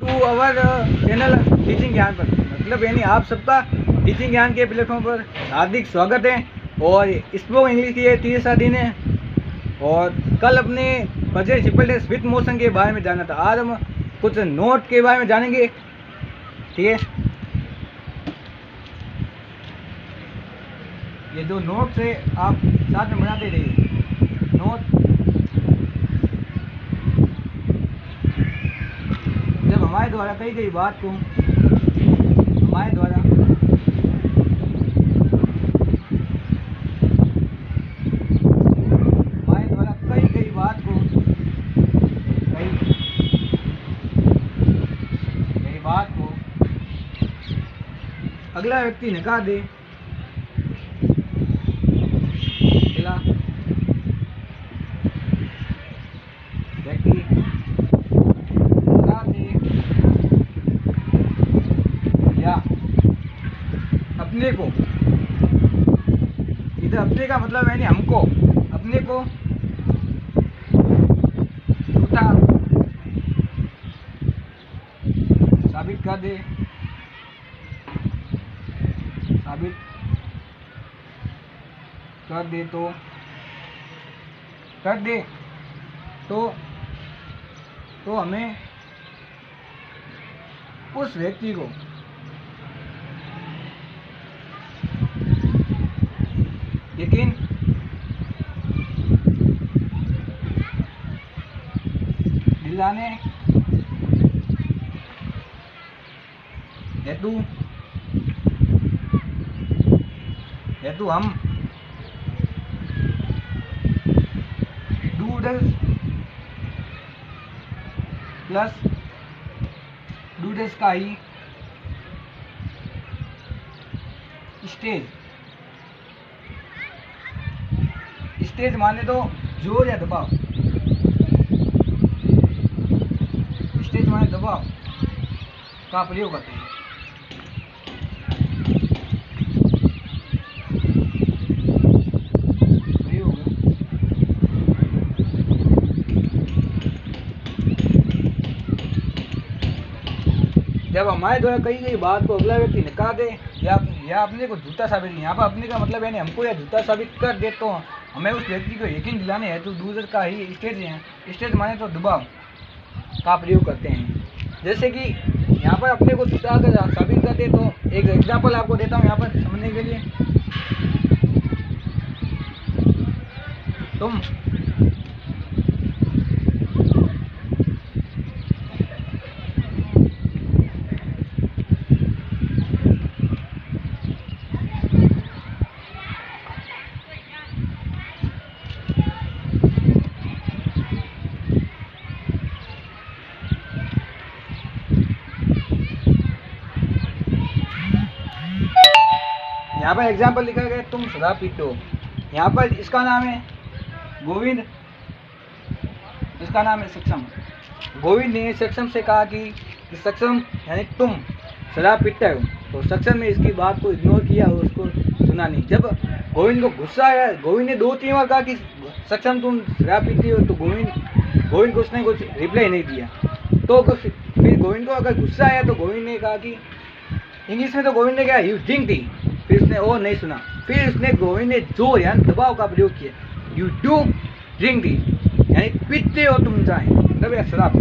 To our channel teaching ज्ञान पर, मतलब यानी आप सबका टीचिंग ज्ञान के प्लेटफॉर्म पर हार्दिक स्वागत है। और स्पोकन इंग्लिश की ये तीसरा दिन है और कल अपने present simple tense with motion के बारे में जाना था। आज हम कुछ नोट के बारे में जानेंगे, ठीक है। ये जो नोट्स है आप साथ में बनाते रहिए। नोट जब हमारे द्वारा कही गई बात को हमारे द्वारा कही गई बात को अगला व्यक्ति नकार दे, अगला व्यक्ति नकार दे या अपने को, इधर अपने का मतलब यानी हमको, अपने को झूठा साबित कर दे, साबित कर दे तो हमें उस व्यक्ति को यकीन दिलाने हेतु हम डूडल्स प्लस डूडल्स का ही स्टेज माने तो जोर या दबाव, स्टेज माने दबाव का प्रयोग करते हैं। जब हमारे द्वारा कही गई बात को अगला व्यक्ति नकार दे या अपने को झूठा साबित, यहाँ पर अपने का मतलब यानी हमको या झूठा साबित कर दे तो हमें उस व्यक्ति को यकीन दिलाने हेतु दूसरे का ही स्टेज माने तो दबाव का प्रयोग करते हैं। जैसे कि यहाँ पर अपने को झूठा अगर साबित कर दे तो एक एग्जाम्पल आपको देता हूँ यहाँ पर समझने के लिए। तुम यहाँ पर एग्जाम्पल लिखा गया तुम शराब पीते हो। यहाँ पर इसका नाम है गोविंद, इसका नाम है सक्षम। गोविंद ने सक्षम से कहा कि सक्षम यानी तुम शराब पीते हो, तो सक्षम ने इसकी बात को इग्नोर किया और उसको सुना नहीं। जब गोविंद को गुस्सा आया, गोविंद ने 2-3 बार कहा कि सक्षम तुम शराब पीती हो, तो गोविंद को उसने कुछ रिप्लाई नहीं दिया। तो फिर गोविंद को अगर गुस्सा आया तो गोविंद ने कहा कि इंग्लिश में तो गोविंद ने कहा यू ड्रिंक टी, फिर उसने वो नहीं सुना। फिर उसने गोविंद ने जोर यानी दबाव का प्रयोग किया, यू डू ड्रिंक टी यानी पीते हो तुम चाय, मतलब या शराब।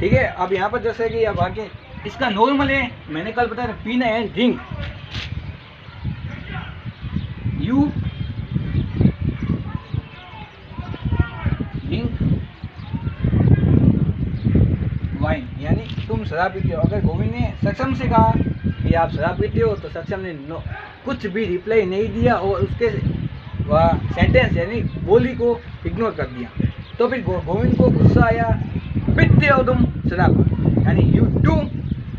ठीक है, अब यहाँ पर जैसे कि अब आगे इसका नॉर्मल है, मैंने कल बताया पीना है ड्रिंक, यू ड्रिंक वाइन यानी तुम शराब पीते हो। अगर गोविंद ने सक्षम से कहा कि आप शराब पीते हो तो सक्षम ने कुछ भी रिप्लाई नहीं दिया और उसके सेंटेंस यानी बोली को इग्नोर कर दिया। तो फिर गोविंद को गुस्सा आया, पीते हो तुम शराब यानी यू डू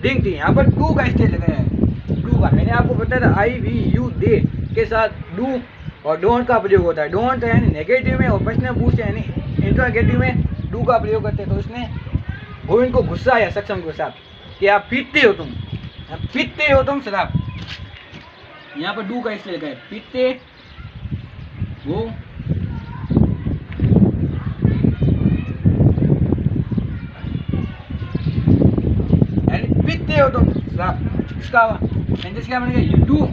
ड्रिंक टी। यहाँ पर डू का स्टेज लगाया है, डू का मैंने आपको बताया था आई वी यू दे के साथ डू और डोंट का प्रयोग होता है। डोंट यानी नेगेटिव में और प्रश्न पूछ यानी इंट्रोगेटिव में डू का प्रयोग करते हैं। तो उसने गोविंद को गुस्सा आया सक्षम के साथ कि आप पीते हो तुम शराब। यहाँ पर डू का इसलिए गए पीते हो पीते हो तुम शराब। इसका सेंटेंस क्या बनेगा? You do.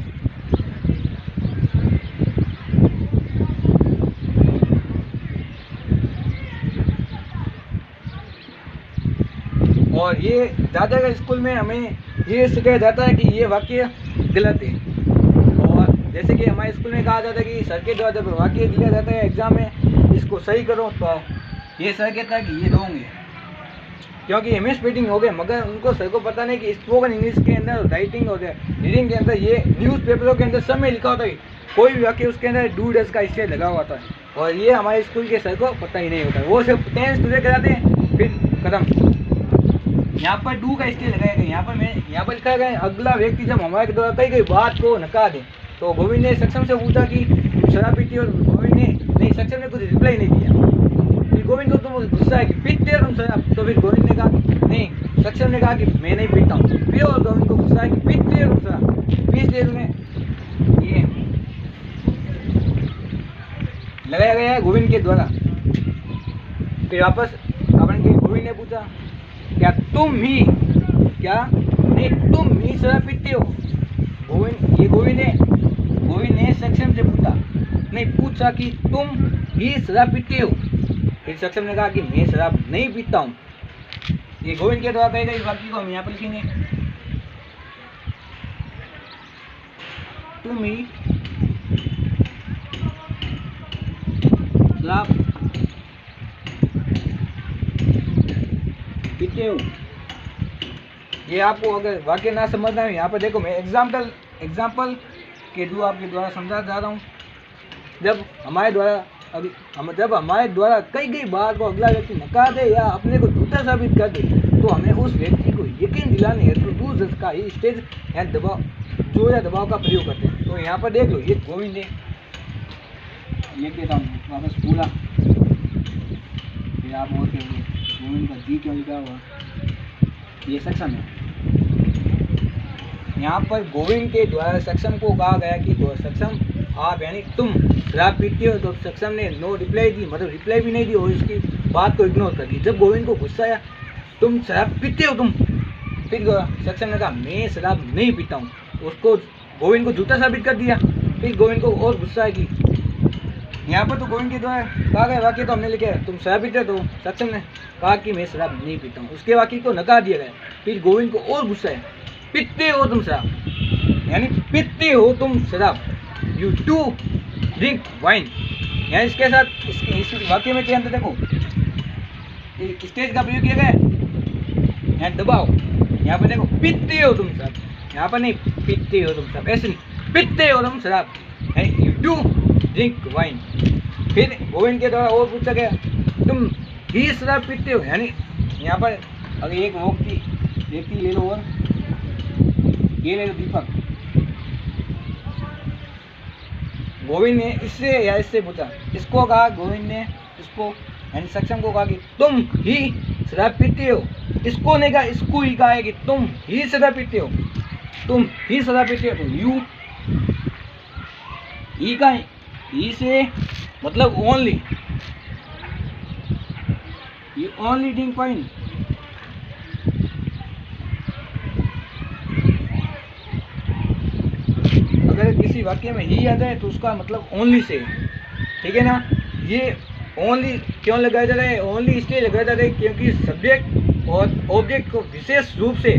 और ये ज़्यादातर स्कूल में हमें ये सिखाया जाता है कि ये वाक्य गलत है। और जैसे कि हमारे स्कूल में कहा जाता है कि सर के द्वारा जब वाक्य दिया जाता है एग्जाम में, इसको सही करो, तो ये सर कहता है कि ये दोगे, क्योंकि एमएस स्पीकिंग हो गए, मगर उनको सर को पता नहीं कि स्पोकन इंग्लिश के अंदर, राइटिंग और रीडिंग के अंदर, ये न्यूज़पेपरों के अंदर सब में लिखा होता है, कोई भी वाक्य उसके अंदर डू डज का स्टेज लगा हुआ था, और ये हमारे स्कूल के सर को पता ही नहीं होता। वो सिर्फ 10 स्टूडेंट कराते हैं, फिर खत्म। यहाँ पर डू का स्टेज लगाया गया। यहाँ पर लिखा गया अगला व्यक्ति जब हमारे द्वारा कही गई बात को नकार दे। तो गोविंद ने सक्षम से पूछा कि शराब पीती हो, गोविंद ने नहीं, सक्षम ने कुछ रिप्लाई नहीं दिया। फिर गोविंद को तुम गुस्सा है कि पीते हो तुम शराब, तो फिर गोविंद ने कहा नहीं, सक्षम ने कहा कि मैं नहीं पीता हूँ। फिर और गोविंद को गुस्सा है कि पीते हो तुम शराब। इसलिए तुम्हें ये लगाया गया है गोविंद के द्वारा। फिर वापस अपन के गोविंद ने पूछा क्या तुम ही शराब पीते हो? गोविंद ने सक्षम से पूछा कि तुम ही शराब पीते हो? फिर सक्षम ने कहा कि मैं शराब नहीं पीता हूँ। ये गोविंद के द्वारा कहे गए वाक्य को हम यहाँ पर लिखेंगे, तुम ही शराब पीते हो। ये आपको अगर वाक्य ना समझना है, यहाँ पर देखो, मैं एग्जाम्पल के थ्रू आपके द्वारा समझा जा रहा हूँ। जब हमारे द्वारा कई गई बात को अगला व्यक्ति नकार दे या अपने को झूठा साबित कर दे, तो हमें उस व्यक्ति को यकीन दिलाने हेतु डू का ही स्टेज या दबाव का प्रयोग करते हैं। तो यहाँ पर देख लो, ये गोविंद ने ये कहता हूँ वापस पूरा, फिर आप और कहेंगे गोविंद का जी क्यों लिखा हुआ, ये सक्षम है। यहाँ पर गोविंद के द्वारा सक्षम को कहा गया कि सक्षम आप यानी तुम शराब पीते हो, तो सक्षम ने नो रिप्लाई दी, मतलब रिप्लाई भी नहीं दी और इसकी बात को इग्नोर कर दी। जब गोविंद को गुस्सा आया, तुम शराब पीते हो तुम, फिर सक्षम ने कहा मैं शराब नहीं पीता हूँ, उसको गोविंद को झूठा साबित कर दिया। फिर गोविंद को और गुस्सा है कि यहाँ पर तो गोविंद के द्वारा कहा गया वाक्य तो हमने लिखा है तुम शराब पीते हो, तो सक्षम ने कहा कि मैं शराब नहीं पीता हूँ, उसके वाक्य को नकार दिया गया। फिर गोविंद को और गुस्सा है, पीते हो तुम शराब, यानी पीते हो तुम शराब, यू डू ड्रिंक वाइन। यानी इसके साथ इस वाक्य में क्या अंतर देखो, स्टेज का प्रयोग किया गया है, यहाँ दबाओ, यहाँ पर देखो पीते हो तुम शराब, यहाँ पर नहीं पीते हो तुम शराब, ऐसे नहीं पीते हो तुम शराब, यू डू ड्रिंक वाइन। फिर गोविंद के द्वारा और पूछा गया तुम ही शराब पीते हो, यानी यहाँ पर अगर एक व्यक्ति ले लो, और ये ले लो दीपक, गोविंद ने इससे या इससे पूछा, इसको कहा गोविंद ने, इसको यानी सक्षम को कहा कि तुम ही शराब पीते हो, इसको नहीं कहा, इसको ही कहा है कि तुम ही शराब पीते हो, तुम ही शराब पीते हो। तो यू ही का ही से मतलब only, you only drink wine. अगर किसी वाक्य में ही आ जाए तो उसका मतलब ओनली से, ठीक है ना। ये ओनली क्यों लगाया जा रहा है, ओनली इसलिए लगाया जा रहा है क्योंकि सब्जेक्ट और ऑब्जेक्ट को विशेष रूप से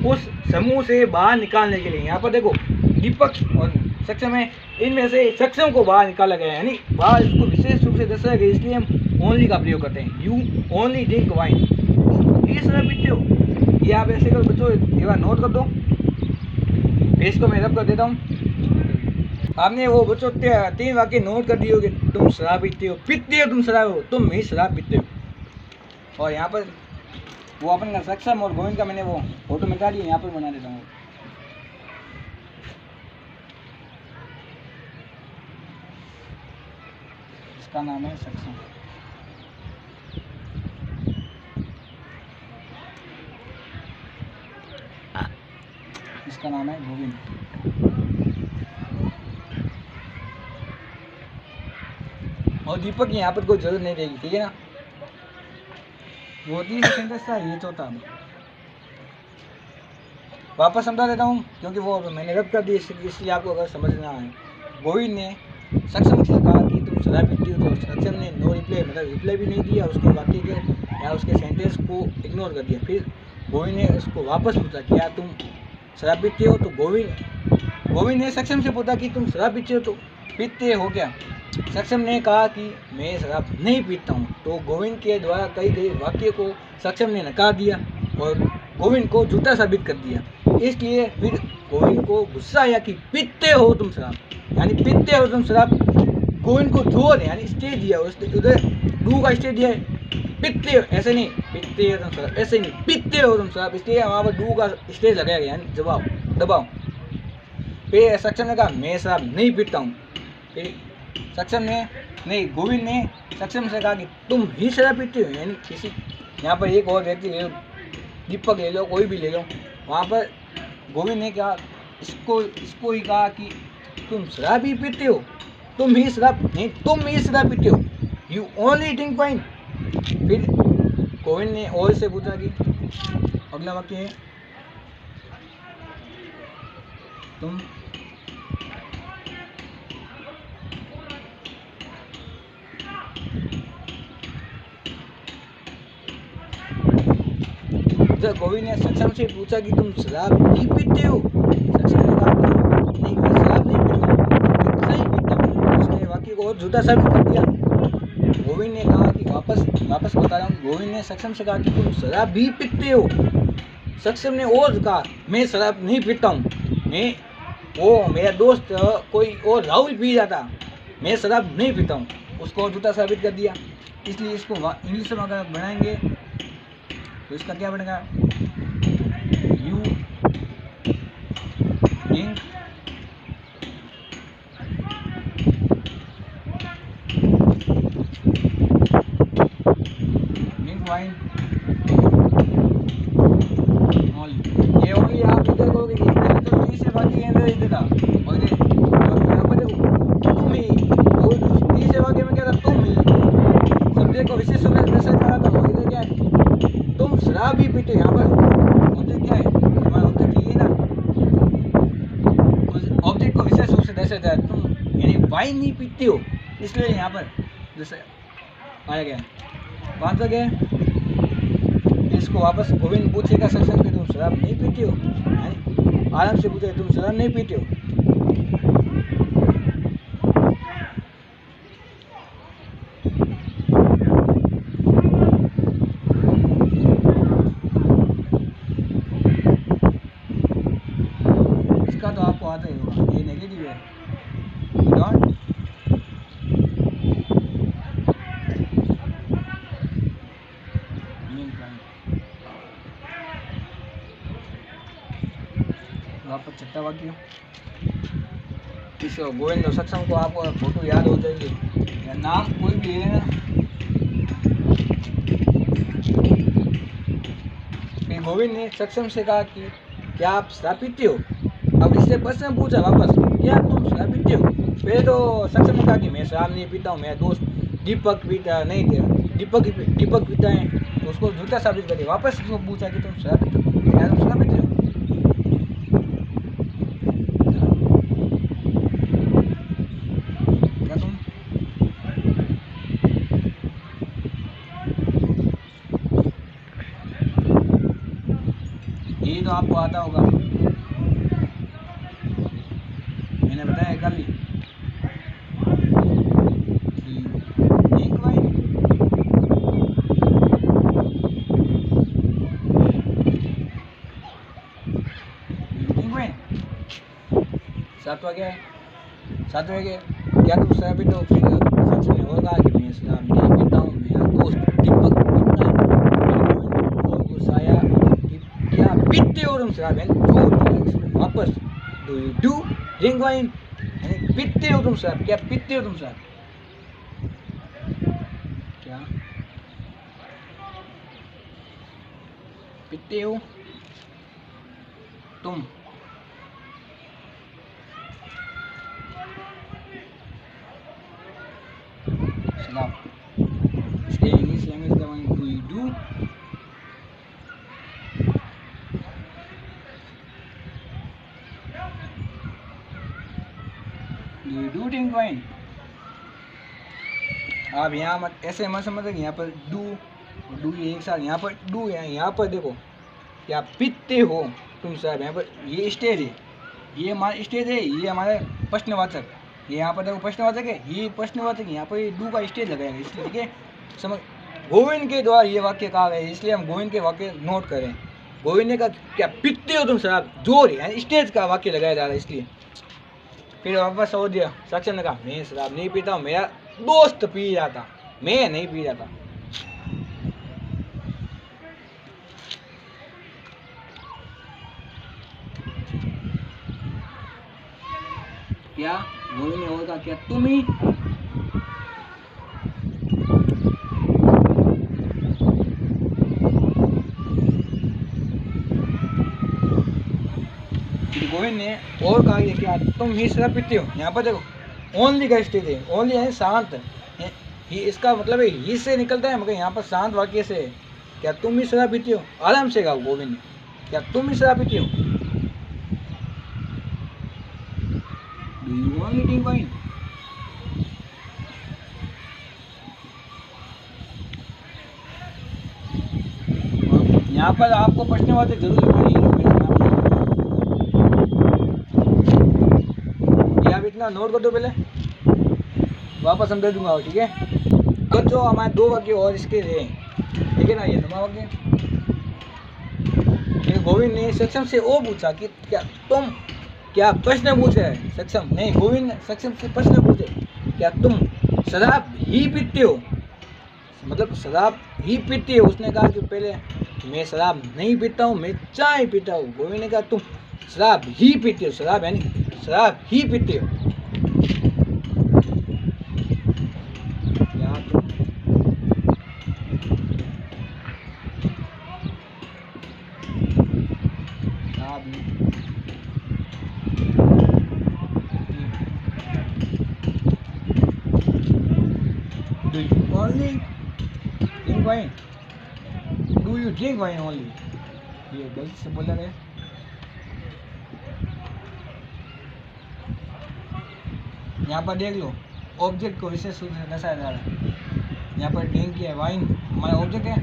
उस समूह से बाहर निकालने के लिए। यहाँ पर देखो दीपक और सक्षम है, इनमें से सक्षम को बाहर निकाला गया है, यानी बाहर इसको विशेष रूप से दर्शाया गया, इसलिए हम ओनली का प्रयोग करते हैं। यू ओनली ड्रिंक वाइन, ये शराब पीते हो। ये आप ऐसे करो बच्चों, एक बार नोट कर दो, पेज को मैं रब कर देता हूँ। आपने वो बच्चों 3 वाक्य नोट कर दिए होंगे, तुम शराब पीते हो तुम शराब हो, तुम ही शराब पीते हो। और यहाँ पर वो अपन का सक्षम और गोविंद का मैंने वो फोटो मिटा दिया, यहाँ पर बना देता हूँ। इसका नाम है सक्षम, इसका नाम है गोविंद। और दीपक की यहाँ पर कोई जरूरत नहीं रहेगी, ठीक है ना। वो 30 सेंटेंस था, ये चौथा। वापस समझा देता हूँ क्योंकि वो मैंने रब कर दी, इसलिए आपको अगर समझना है। गोविंद ने सक्षम से कहा कि तुम शराब पीती हो, तो सक्षम ने नो रिप्लाई मतलब रिप्लाई भी नहीं दिया, उसके वाक्य के या उसके सेंटेंस को इग्नोर कर दिया। फिर गोविंद ने उसको वापस पूछा क्या तुम शराब पीते हो, तो गोविंद ने सक्षम से पूछा कि तुम शराब पीते हो क्या। सक्षम ने कहा कि मैं शराब नहीं पीता हूँ। तो गोविंद के द्वारा कही गई वाक्य को सक्षम ने नकार दिया और गोविंद को झूठा साबित कर दिया। इसलिए फिर गोविंद को गुस्सा आया कि पीते हो तुम शराब, यानी पीते हो तुम शराब। गोविंद को जोर यानी स्टेज दिया, उधर डू का स्टेज दिया, पीते हो ऐसे नहीं, पीते हो तुम शराब ऐसे नहीं, पीते हो तुम शराब, इसलिए वहाँ पर डू का स्टेज लगाया गया यानी जवाब दबाओ। फिर सक्षम ने कहा मैं शराब नहीं पीता हूँ। फिर सक्षम ने नहीं, गोविंद ने सक्षम से कहा कि तुम ही शराब पीते हो, यानी किसी यहाँ पर एक और व्यक्ति ले लो, दीपक ले लो, कोई भी ले लो। वहाँ पर गोविंद ने कहा इसको ही कहा कि तुम शराब ही पीते हो, तुम ही शराब पीते हो, यू ओनली ड्रिंक वाइन। फिर गोविंद ने और से पूछा कि अगला वाक्य है तुम जब गोविंद ने सक्षम से पूछा कि तुम शराब नहीं पीते हो, सक्षम ने कहा कि नहीं मैं शराब नहीं पीता हूँ, सही पीता हूँ। उसने वाक्य को और झूठा साबित कर दिया। गोविंद ने कहा कि वापस बता रहा हूँ, गोविंद ने सक्षम से कहा कि तुम शराब भी पीते हो। सक्षम ने और कहा मैं शराब नहीं पीता हूँ, मैं वो मेरा दोस्त कोई और राहुल पी जाता, मैं शराब नहीं पीता हूँ, उसको और झूठा साबित कर दिया। इसलिए इसको इंग्लिश में अगर बनाएंगे तो इसका क्या बनेगा, यू ड्रिंक वाइन ओनली। ये ओनली आप देखोगे कि पहले तो तीसरे वाक्य के अंदर इधर था और यहाँ पर देखो तुम ही, और तीसरे वाक्य में क्या था तुम ही, सब्जेक्ट को विशेष रूप से दर्शाया जा रहा था। और इधर क्या है तुम शराब भी पीते हो, यहाँ पर ऑब्जेक्ट क्या है हमारा ऑब्जेक्ट ये ना, उस ऑब्जेक्ट को विशेष रूप से दर्शाया जाए तुम यानी वाइन नहीं पीते हो, इसलिए यहाँ पर जैसे आया गया। कौन सा गया इसको वापस गोविंद पूछेगा सक्षम कि तुम शराब नहीं पीते हो, आराम से पूछे तुम शराब नहीं पीते हो। इसका तो आपको आता ही होगा, ये नेगेटिव है, डोंट वापस छठा वाक्य किसी गोविंद और सक्षम को आपको फोटो याद हो जाएगी या नाम कोई भी ले लेना। फिर गोविंद ने सक्षम से कहा कि क्या आप शराब पीते हो। अब इससे प्रश्न पूछा वापस क्या तुम शराब पीते हो। पहले तो सक्षम ने कहा कि मैं शराब नहीं पीता हूँ, मेरा दोस्त दीपक पीता नहीं थे, दीपक पीता है, तो उसको झूठा साबित कर दिया। वापस उसको पूछा कि तुम शराब पीते हो, क्या तुम शराब पीते हो। ये तो आपको आता होगा, मैंने बताया कल ही। सातवां क्या क्या तुम शराब पीते हो। फिर सच में होगा कि मैं शराब नहीं पीता हूँ, मेरा दोस्त दीपक पीता है। और गुस्साया कि क्या पीते हो तुम शराब, वापस डू ड्रिंक वाइन, यानी पीते हो तुम शराब, क्या पीते हो तुम शराब, क्या पीते हो तुम शराब। इसके इंग्लिश लैंग्वेज का one do you do drink wine. आप यहाँ मत ऐसे मत समझ कि यहाँ पर डू ये एक साथ यहाँ पर डू है, यहाँ पर देखो क्या पीते हो तुम साहब। यहाँ पर ये स्टेज है, ये हमारा स्टेज है, ये हमारे प्रश्नवाचक, ये यहाँ पर देखो प्रश्नवाचक है, ये प्रश्नवाचक, यहाँ पर ये डू का स्टेज लगाएगा इसलिए, ठीक है समझ। गोविंद के द्वारा ये वाक्य कहा गया है, इसलिए हम गोविंद के वाक्य नोट करें। गोविंद ने कहा क्या पीते हो तुम शराब, जोर है स्टेज का वाक्य लगाया जा रहा है इसलिए। फिर वापस हो दिया, सक्षम ने कहा मैं शराब नहीं पीता हूँ, मेरा दोस्त पी रहा था, मैं नहीं पी रहा था। क्या गोविंद ने और कहा क्या तुम ही गोविंद ने और कहा क्या तुम ही शराब पीते हो। यहाँ पर देखो ओनली का स्टेज है, ओनली है शांत, ही इसका मतलब है ही से निकलता है, मगर यहाँ पर शांत वाक्य से क्या तुम ही शराब पीते हो। आराम से कहा गोविंद ने क्या तुम ही शराब पीते हो। Do you only drink wine? यहाँ पर आपको प्रश्नवाचक जरूर लिखना है, आप इतना नोट कर दो पहले, वापस हम दे दूंगा, ठीक है। तो जो हमारे दो वाक्य और इसके हैं, ठीक है ना, ये नमा वाक्य। गोविंद ने सक्षम से वो पूछा कि क्या तुम, क्या प्रश्न पूछे है सक्षम नहीं, गोविंद सक्षम से प्रश्न पूछे क्या तुम शराब ही पीते हो, मतलब शराब ही पीती है। उसने कहा कि पहले मैं शराब नहीं पीता हूँ, मैं चाय पीता हूँ। गोविंद ने कहा तुम शराब ही पीते हो, शराब यानी शराब ही पीते हो। Do you only drink wine? Do you drink wine only? ये गलत से बोला है। यहाँ पर देख लो ऑब्जेक्ट को विशेष रूप से दर्शाया जा रहा है। यहाँ पर ड्रिंक किया है, वाइन हमारा ऑब्जेक्ट है,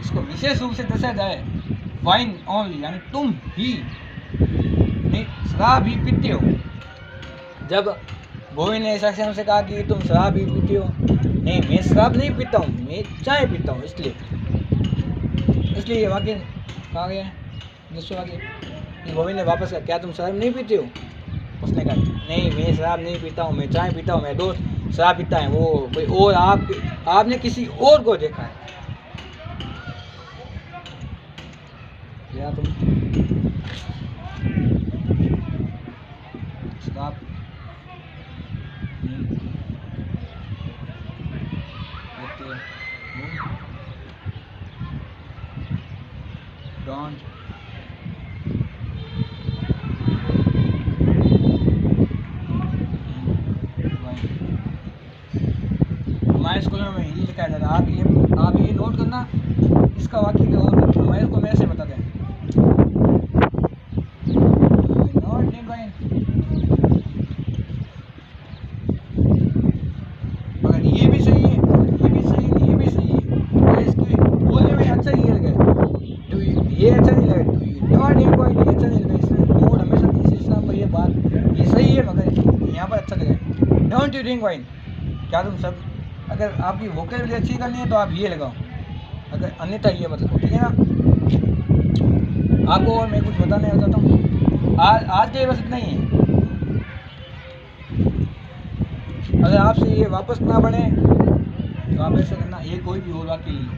इसको विशेष रूप से दर्शाया जा रहा है वाइन ओनली, यानी तुम ही नहीं शराब ही पीते हो। जब गोविंद ने सक्षम से कहा कि तुम शराब ही पीते हो, नहीं मैं शराब नहीं पीता हूँ, मैं चाय पीता हूँ, इसलिए ये वाक्य कहा गया है। दूसरा वाक्य गोविंद ने वापस कहा क्या तुम शराब नहीं पीते हो। उसने कहा नहीं मैं शराब नहीं पीता हूँ, मैं चाय पीता हूँ, मेरा दोस्त शराब पीता है, वो कोई और आपने किसी और को देखा है। या तुम शराब don't हमारे स्कूल में हिंदी लिखा जाता है। आप ये नोट करना, इसका वाक्य क्या और हमारे को मैं से बता दें। नॉट ड्रिंक वाइन, अगर ये भी सही है, ये भी सही है, ये भी सही है, तो इसके बोलने में अच्छा ही लगे। ये अच्छा नहीं लगा, नॉट ड्रिंक वाइन ये अच्छा नहीं लगा, इसलिए नोट हमेशा तीसरे स्थान पर ये बात ये सही है, मगर यहाँ पर अच्छा लगे। डोंट यू ड्रिंक वाइन, क्या तुम सब, अगर आपकी वोकैबुलरी अच्छी करनी है तो आप ये लगाओ, अगर अन्यथा ये मतलब, ठीक है ना। आपको और मैं कुछ बताने चाहता हूँ, आज के बस इतना ही है। अगर आपसे ये वापस ना बढ़े तो आप ऐसा करना, ये कोई भी और वाक्य ले लो।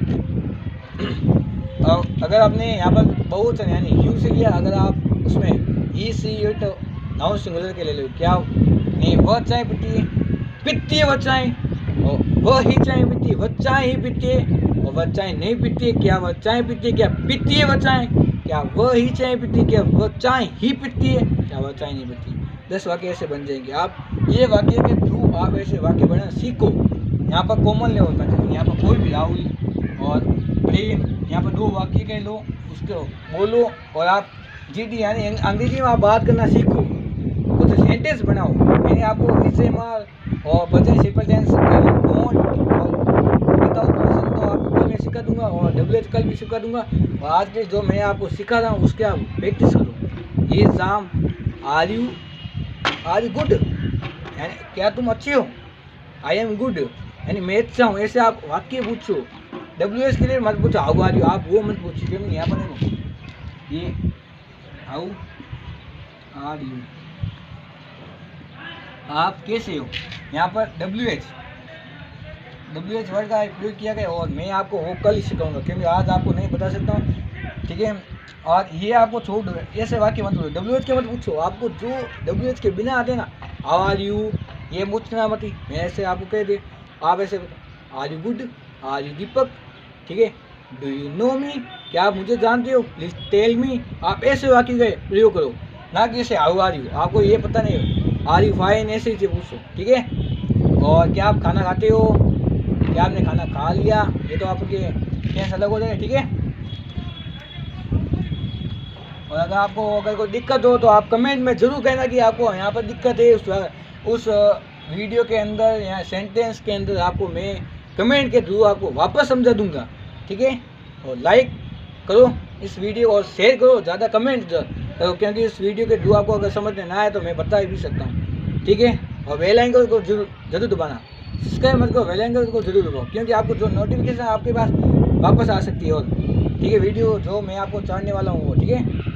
और अगर आपने यहाँ पर बहुत सारे यानी यू से किया, अगर आप उसमें ई सी तो नाउन सिंगुलर के ले लो, क्या नहीं वह चाय पीती है वह चाय, और वह ही चाय पीती है, वह चाय ही पीती है, और वह चाय नहीं पीती है, क्या वह चाय पीती है, क्या पीती है वह चाय, क्या वह ही चाय पीती है, क्या वह चाय ही पीती है, क्या वह चाय नहीं पीती। 10 वाक्य ऐसे बन जाएंगे। आप ये वाक्य के थ्रू आप ऐसे वाक्य बनाना सीखो। यहाँ पर कॉमन लेवल पर चाहिए, यहाँ पर कोई भी राहुल और प्रेम, यहाँ पर 2 वाक्य के लो, उसको बोलो, और आप जीडी यानी अंग्रेजी में आप बात करना सीखो। कुछ सेंटेंस बनाओ। मैंने आपको इस्तेमाल और प्रेजेंट सिंपल टेंस डोंट और विदाउट पर्सन तो आपको कल मैं सिखा दूंगा और WH कल भी सिखा दूंगा। और आज के जो मैं आपको सिखा रहा हूँ उसके आप प्रैक्टिस करो। ये एग्जाम आर यू गुड, यानी क्या तुम अच्छे हो, आई एम गुड यानी मैं अच्छा हूँ, ऐसे आप वाक्य पूछो। WH के लिए मत पूछो हाउ आर यू, आप वो मत पूछिए क्योंकि यहाँ पर देखो ये हाउ आर यू आप कैसे हो, यहाँ पर WH वर्ड का प्रयोग किया गया और मैं आपको वो कल ही सिखाऊंगा क्योंकि आज आपको नहीं बता सकता हूँ, ठीक है। और ये आपको छोड़ दो, ऐसे वाक्य मत पूछो, WH के मत पूछो, आपको जो WH के बिना आते ना हाउ आर यू ये पूछना मत ही, मैं ऐसे आपको कह दे, आप ऐसे are you good, are you Deepak, ठीक है, डू यू नो मी क्या आप मुझे जानते हो, प्लीज टेल मी, आप ऐसे वाक्य का प्रयोग करो, ना कि ऐसे हाउ आर यू, आपको ये पता नहीं हो आर यू फाइन ऐसे ही से पूछो, ठीक है। और क्या आप खाना खाते हो, क्या आपने खाना खा लिया, ये तो आपके टेंस अलग हो जाए, ठीक है। और अगर आपको अगर कोई दिक्कत हो तो आप कमेंट में ज़रूर कहना कि आपको यहाँ पर दिक्कत है, उस वीडियो के अंदर या सेंटेंस के अंदर आपको मैं कमेंट के थ्रू आपको वापस समझा दूंगा, ठीक है। और लाइक करो इस वीडियो और शेयर करो, ज़्यादा कमेंट करो क्योंकि इस वीडियो के थ्रू आपको अगर समझ में ना आए तो मैं बता भी सकता हूँ, ठीक है। और बेल आइकन को जरूर दबाना, सब्सक्राइब मत करो, बेल आइकन को जरूर दबाओ क्योंकि आपको जो नोटिफिकेशन आपके पास वापस आ सकती है और ठीक है, वीडियो जो मैं आपको चाहने वाला हूँ वो, ठीक है।